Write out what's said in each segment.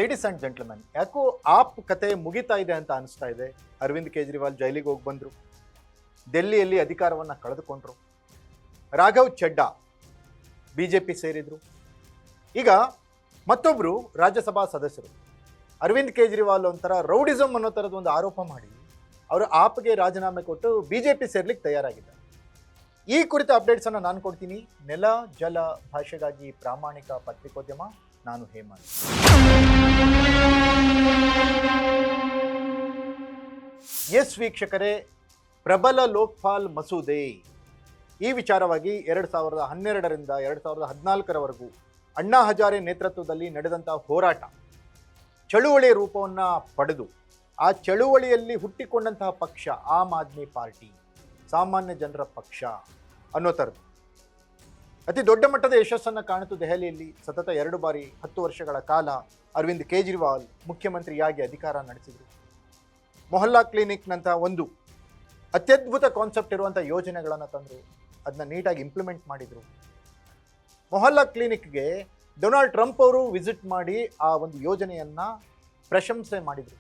Ladies and gentleman, ಯಾಕೋ app ಕತೆ ಮುಗಿತಾ ಇದೆ ಅಂತ ಅನಿಸ್ತಾ ಇದೆ. ಅರವಿಂದ್ ಕೇಜ್ರಿವಾಲ್ ಜೈಲಿಗೆ ಹೋಗಿ ಬಂದರು, ಡೆಲ್ಲಿಯಲ್ಲಿ ಅಧಿಕಾರವನ್ನು ಕಳೆದುಕೊಂಡ್ರು. ರಾಘವ್ ಚಡ್ಡಾ ಬಿಜೆಪಿ ಸೇರಿದ್ರು. ಈಗ ಮತ್ತೊಬ್ಬರು ರಾಜ್ಯಸಭಾ ಸದಸ್ಯರು ಅರವಿಂದ್ ಕೇಜ್ರಿವಾಲ್ ಒಂಥರ ರೌಡಿಸಮ್ ಅನ್ನೋ ಥರದ ಒಂದು ಆರೋಪ ಮಾಡಿ ಅವರು ಆಪ್ಗೆ ರಾಜೀನಾಮೆ ಕೊಟ್ಟು ಬಿಜೆಪಿ ಸೇರ್ಲಿಕ್ಕೆ ತಯಾರಾಗಿದ್ದಾರೆ. ಈ ಕುರಿತ ಅಪ್ಡೇಟ್ಸನ್ನು ನಾನು ಕೊಡ್ತೀನಿ. ನೆಲ ಜಲ ಭಾಷೆಗಾಗಿ ಪ್ರಾಮಾಣಿಕ ಪತ್ರಿಕೋದ್ಯಮ, ನಾನು ಹೇಮಂತ್. ಎಸ್ ವೀಕ್ಷಕರೇ, ಪ್ರಬಲ ಲೋಕ್ಪಾಲ್ ಮಸೂದೆ ಈ ವಿಚಾರವಾಗಿ 2012ರಿಂದ 2014ರವರೆಗೂ ಅಣ್ಣಾ ಹಜಾರೆ ನೇತೃತ್ವದಲ್ಲಿ ನಡೆದಂತಹ ಹೋರಾಟ ಚಳುವಳಿ ರೂಪವನ್ನು ಪಡೆದು ಆ ಚಳುವಳಿಯಲ್ಲಿ ಹುಟ್ಟಿಕೊಂಡಂತಹ ಪಕ್ಷ ಆಮ್ ಆದ್ಮಿ ಪಾರ್ಟಿ, ಸಾಮಾನ್ಯ ಜನರ ಪಕ್ಷ ಅನ್ನೋ ಥರದ್ದು ಅತಿ ದೊಡ್ಡ ಮಟ್ಟದ ಯಶಸ್ಸನ್ನು ಕಾಣಿತು. ದೆಹಲಿಯಲ್ಲಿ ಸತತ 2 ಬಾರಿ 10 ವರ್ಷಗಳ ಕಾಲ ಅರವಿಂದ್ ಕೇಜ್ರಿವಾಲ್ ಮುಖ್ಯಮಂತ್ರಿಯಾಗಿ ಅಧಿಕಾರ ನಡೆಸಿದರು. ಮೊಹಲ್ಲಾ ಕ್ಲಿನಿಕ್ನಂತಹ ಒಂದು ಅತ್ಯದ್ಭುತ ಕಾನ್ಸೆಪ್ಟ್ ಇರುವಂಥ ಯೋಜನೆಗಳನ್ನು ತಂದರು, ಅದನ್ನ ನೀಟಾಗಿ ಇಂಪ್ಲಿಮೆಂಟ್ ಮಾಡಿದರು. ಮೊಹಲ್ಲಾ ಕ್ಲಿನಿಕ್ಗೆ ಡೊನಾಲ್ಡ್ ಟ್ರಂಪ್ ಅವರು ವಿಸಿಟ್ ಮಾಡಿ ಆ ಒಂದು ಯೋಜನೆಯನ್ನು ಪ್ರಶಂಸೆ ಮಾಡಿದರು.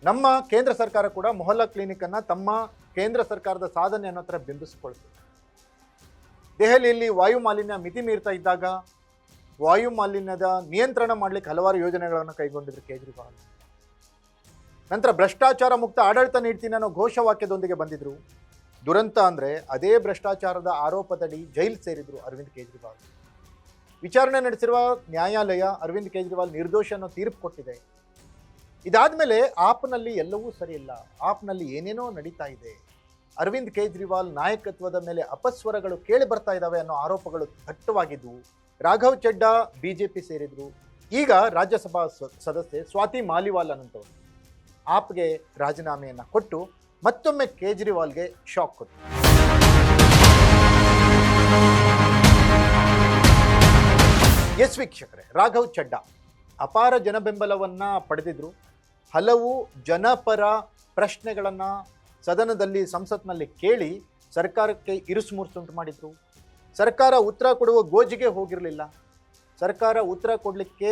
ನಮ್ಮ ಕೇಂದ್ರ ಸರ್ಕಾರ ಕೂಡ ಮೊಹಲ್ಲಾ ಕ್ಲಿನಿಕನ್ನು ತಮ್ಮ ಕೇಂದ್ರ ಸರ್ಕಾರದ ಸಾಧನೆ ಅನ್ನೋ ಥರ ಬಿಂಬಿಸಿಕೊಳ್ತು. ದೆಹಲಿಯಲ್ಲಿ ವಾಯು ಮಾಲಿನ್ಯ ಮಿತಿ ಮೀರ್ತಾ ಇದ್ದಾಗ ವಾಯು ಮಾಲಿನ್ಯದ ನಿಯಂತ್ರಣ ಮಾಡಲಿಕ್ಕೆ ಹಲವಾರು ಯೋಜನೆಗಳನ್ನು ಕೈಗೊಂಡಿದ್ರು ಕೇಜ್ರಿವಾಲ್. ನಂತರ ಭ್ರಷ್ಟಾಚಾರ ಮುಕ್ತ ಆಡಳಿತ ನೀಡ್ತೀನಿ ಅನ್ನೋ ಘೋಷವಾಕ್ಯದೊಂದಿಗೆ ಬಂದಿದ್ರು. ದುರಂತ ಅಂದರೆ ಅದೇ ಭ್ರಷ್ಟಾಚಾರದ ಆರೋಪದಡಿ ಜೈಲು ಸೇರಿದ್ರು ಅರವಿಂದ್ ಕೇಜ್ರಿವಾಲ್. ವಿಚಾರಣೆ ನಡೆಸಿರುವ ನ್ಯಾಯಾಲಯ ಅರವಿಂದ್ ಕೇಜ್ರಿವಾಲ್ ನಿರ್ದೋಷ ಅನ್ನೋ ತೀರ್ಪು ಕೊಟ್ಟಿದೆ. ಇದಾದಮೇಲೆ ಆಪ್ನಲ್ಲಿ ಎಲ್ಲವೂ ಸರಿಯಿಲ್ಲ, ಆಪ್ನಲ್ಲಿ ಏನೇನೋ ನಡೀತಾ ಇದೆ, ಅರವಿಂದ್ ಕೇಜ್ರಿವಾಲ್ ನಾಯಕತ್ವದ ಮೇಲೆ ಅಪಸ್ವರಗಳು ಕೇಳಿ ಬರ್ತಾ ಇದ್ದಾವೆ ಅನ್ನೋ ಆರೋಪಗಳು ದಟ್ಟವಾಗಿದ್ದವು. ರಾಘವ್ ಚಡ್ಡಾ ಬಿಜೆಪಿ ಸೇರಿದ್ರು. ಈಗ ರಾಜ್ಯಸಭಾ ಸದಸ್ಯೆ ಸ್ವಾತಿ ಮಾಲಿವಾಲ್ ಅನ್ನೋಂಥವ್ರು ಆಪ್ಗೆ ರಾಜೀನಾಮೆಯನ್ನು ಕೊಟ್ಟು ಮತ್ತೊಮ್ಮೆ ಕೇಜ್ರಿವಾಲ್ಗೆ ಶಾಕ್ ಕೊಟ್ಟರು. ಎಸ್ ವೀಕ್ಷಕರೇ, ರಾಘವ್ ಚಡ್ಡಾ ಅಪಾರ ಜನಬೆಂಬಲವನ್ನು ಪಡೆದಿದ್ರು. ಹಲವು ಜನಪರ ಪ್ರಶ್ನೆಗಳನ್ನು ಸದನದಲ್ಲಿ ಸಂಸತ್ನಲ್ಲಿ ಕೇಳಿ ಸರ್ಕಾರಕ್ಕೆ ಇರುಸು ಮುರುಸುಂಟು ಮಾಡಿದ್ರು. ಸರ್ಕಾರ ಉತ್ತರ ಕೊಡುವ ಗೋಜಿಗೆ ಹೋಗಿರಲಿಲ್ಲ. ಸರ್ಕಾರ ಉತ್ತರ ಕೊಡಲಿಕ್ಕೆ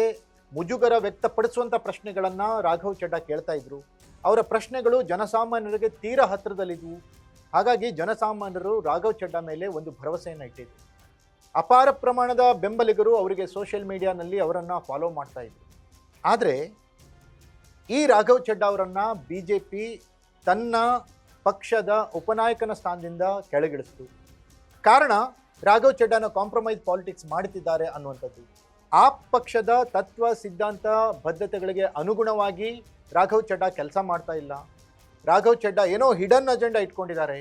ಮುಜುಗರ ವ್ಯಕ್ತಪಡಿಸುವಂಥ ಪ್ರಶ್ನೆಗಳನ್ನು ರಾಘವ್ ಚಡ್ಡಾ ಕೇಳ್ತಾ ಇದ್ರು. ಅವರ ಪ್ರಶ್ನೆಗಳು ಜನಸಾಮಾನ್ಯರಿಗೆ ತೀರಾ ಹತ್ತಿರದಲ್ಲಿದ್ದವು. ಹಾಗಾಗಿ ಜನಸಾಮಾನ್ಯರು ರಾಘವ್ ಚಡ್ಡಾ ಮೇಲೆ ಒಂದು ಭರವಸೆಯನ್ನು ಇಟ್ಟಿದ್ರು. ಅಪಾರ ಪ್ರಮಾಣದ ಬೆಂಬಲಿಗರು ಅವರಿಗೆ ಸೋಷಿಯಲ್ ಮೀಡಿಯಾನಲ್ಲಿ ಅವರನ್ನು ಫಾಲೋ ಮಾಡ್ತಾ ಇದ್ರು. ಆದರೆ ಈ ರಾಘವ್ ಚಡ್ಡಾ ಅವರನ್ನು ಬಿಜೆಪಿ ತನ್ನ ಪಕ್ಷದ ಉಪನಾಯಕನ ಸ್ಥಾನದಿಂದ ಕೆಳಗಿಳಿಸಿತು. ಕಾರಣ ರಾಘವ್ ಚಡ್ಡಾನ ಕಾಂಪ್ರಮೈಸ್ ಪಾಲಿಟಿಕ್ಸ್ ಮಾಡುತ್ತಿದ್ದಾರೆ ಅನ್ನುವಂಥದ್ದು. ಆ ಪಕ್ಷದ ತತ್ವ ಸಿದ್ಧಾಂತ ಬದ್ಧತೆಗಳಿಗೆ ಅನುಗುಣವಾಗಿ ರಾಘವ್ ಚಡ್ಡಾ ಕೆಲಸ ಮಾಡ್ತಾ ಇಲ್ಲ. ರಾಘವ್ ಚಡ್ಡಾ ಏನೋ ಹಿಡನ್ ಅಜೆಂಡಾ ಇಟ್ಕೊಂಡಿದ್ದಾರೆ,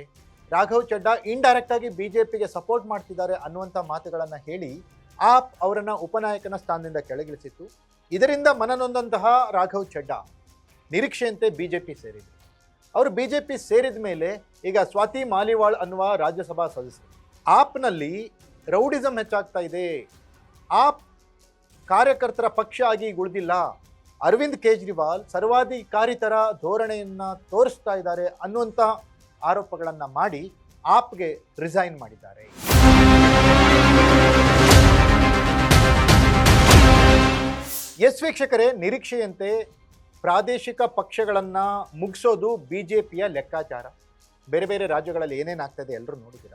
ರಾಘವ್ ಚಡ್ಡಾ ಇಂಡೈರೆಕ್ಟ್ ಆಗಿ ಬಿಜೆಪಿಗೆ ಸಪೋರ್ಟ್ ಮಾಡ್ತಿದ್ದಾರೆ ಅನ್ನುವಂಥ ಮಾತುಗಳನ್ನು ಹೇಳಿ ಆಪ್ ಅವರನ್ನು ಉಪನಾಯಕನ ಸ್ಥಾನದಿಂದ ಕೆಳಗಿಳಿಸಿತ್ತು. ಇದರಿಂದ ಮನನೊಂದಂತಹ ರಾಘವ್ ಚಡ್ಡಾ ನಿರೀಕ್ಷೆಯಂತೆ ಬಿಜೆಪಿ ಸೇರಿದರು. ಅವರು ಬಿಜೆಪಿ ಸೇರಿದ ಮೇಲೆ ಈಗ ಸ್ವಾತಿ ಮಾಲಿವಾಲ್ ಅನ್ನುವ ರಾಜ್ಯಸಭಾ ಸದಸ್ಯರು. ಆಪ್ನಲ್ಲಿ ರೌಡಿಸಮ್ ಹೆಚ್ಚಾಗ್ತಾ ಇದೆ, ಆಪ್ ಕಾರ್ಯಕರ್ತರ ಪಕ್ಷ ಆಗಿ ಉಳಿದಿಲ್ಲ, ಅರವಿಂದ್ ಕೇಜ್ರಿವಾಲ್ ಸರ್ವಾಧಿಕಾರಿ ಥರ ಧೋರಣೆಯನ್ನು ತೋರಿಸ್ತಾ ಇದ್ದಾರೆ ಅನ್ನುವಂಥ ಆರೋಪಗಳನ್ನು ಮಾಡಿ ಆಪ್ಗೆ ರಿಸೈನ್ ಮಾಡಿದ್ದಾರೆ. ಎಸ್ ವೀಕ್ಷಕರೇ, ನಿರೀಕ್ಷೆಯಂತೆ ಪ್ರಾದೇಶಿಕ ಪಕ್ಷಗಳನ್ನು ಮುಗಿಸೋದು ಬಿಜೆಪಿಯ ಲೆಕ್ಕಾಚಾರ. ಬೇರೆ ಬೇರೆ ರಾಜ್ಯಗಳಲ್ಲಿ ಏನೇನಾಗ್ತದೆ ಎಲ್ಲರೂ ನೋಡಿದ್ದೀರ.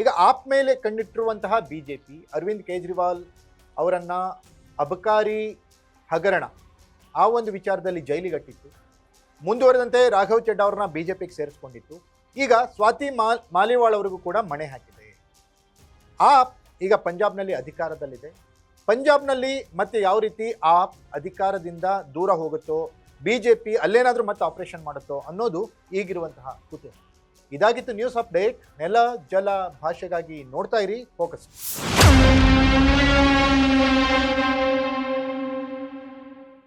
ಈಗ ಆಪ್ ಮೇಲೆ ಕಣ್ಣಿಟ್ಟಿರುವಂತಹ ಬಿಜೆಪಿ ಅರವಿಂದ್ ಕೇಜ್ರಿವಾಲ್ ಅವರನ್ನು ಅಬಕಾರಿ ಹಗರಣ ಆ ಒಂದು ವಿಚಾರದಲ್ಲಿ ಜೈಲಿಗಟ್ಟಿತ್ತು. ಮುಂದುವರೆದಂತೆ ರಾಘವ್ ಚಡ್ಡಾ ಅವ್ರನ್ನ ಬಿಜೆಪಿಗೆ ಸೇರಿಸ್ಕೊಂಡಿತ್ತು. ಈಗ ಸ್ವಾತಿ ಮಾಲಿವಾಲ್ ಅವರಿಗೂ ಕೂಡ ಮಣೆ ಹಾಕಿದೆ. ಆಪ್ ಈಗ ಪಂಜಾಬ್ನಲ್ಲಿ ಅಧಿಕಾರದಲ್ಲಿದೆ. ಪಂಜಾಬ್ನಲ್ಲಿ ಮತ್ತೆ ಯಾವ ರೀತಿ ಆಪ್ ಅಧಿಕಾರದಿಂದ ದೂರ ಹೋಗುತ್ತೋ, ಬಿಜೆಪಿ ಅಲ್ಲೇನಾದರೂ ಮತ್ತೆ ಆಪರೇಷನ್ ಮಾಡುತ್ತೋ ಅನ್ನೋದು ಈಗಿರುವಂತಹ ಕುತೂಹಲ. ಇದಾಗಿತ್ತು ನ್ಯೂಸ್ ಅಪ್ಡೇಟ್. ನೆಲ ಜಲ ಭಾಷೆಗಾಗಿ ನೋಡ್ತಾ ಇರಿ ಫೋಕಸ್.